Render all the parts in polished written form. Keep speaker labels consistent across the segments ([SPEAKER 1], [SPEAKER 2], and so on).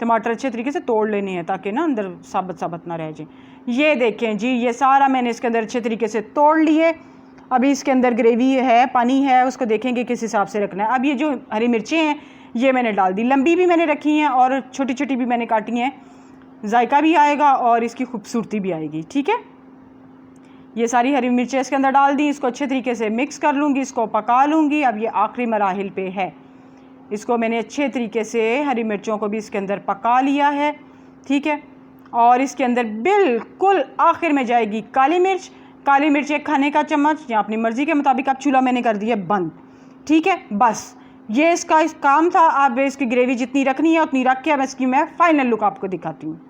[SPEAKER 1] टमाटर अच्छे तरीके से तोड़ लेने हैं ताकि ना अंदर साबुत साबुत ना रह जाए। ये देखें जी, ये सारा मैंने इसके अंदर अच्छे तरीके से तोड़ लिए। अभी इसके अंदर ग्रेवी है, पानी है, उसको देखेंगे किस हिसाब से रखना है। अब ये जो हरी मिर्चें हैं ये मैंने डाल दी, लंबी भी मैंने रखी हैं और छोटी छोटी भी मैंने काटी हैं, जायका भी आएगा और इसकी खूबसूरती भी आएगी। ठीक है, ये सारी हरी मिर्चें इसके अंदर डाल दी, इसको अच्छे तरीके से मिक्स कर लूँगी, इसको पका लूँगी। अब ये आखिरी मराहिल पे है, इसको मैंने अच्छे तरीके से हरी मिर्चों को भी इसके अंदर पका लिया है। ठीक है, और इसके अंदर बिल्कुल आखिर में जाएगी काली मिर्च। काली मिर्च एक खाने का चम्मच या अपनी मर्ज़ी के मुताबिक। अब चूल्हा मैंने कर दिया बंद। ठीक है, बस ये इसका काम था। अब इसकी ग्रेवी जितनी रखनी है उतनी रख के अब इसकी मैं फ़ाइनल लुक आपको दिखाती हूँ।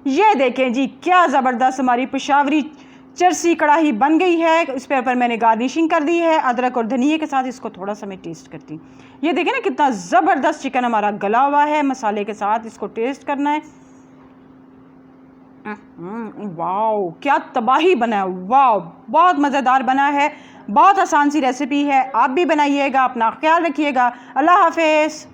[SPEAKER 1] ये देखें जी, क्या ज़बरदस्त हमारी पेशावरी चरसी कढ़ाई बन गई है। इस पे ऊपर मैंने गार्निशिंग कर दी है अदरक और धनिए के साथ। इसको थोड़ा सा मैं टेस्ट करती हूँ। ये देखें ना कितना ज़बरदस्त चिकन हमारा गला हुआ है मसाले के साथ। इसको टेस्ट करना है। वाओ, क्या तबाही बना है। वाओ, बहुत मज़ेदार बना है। बहुत आसान सी रेसिपी है, आप भी बनाइएगा। अपना ख्याल रखिएगा। अल्लाह हाफिज़।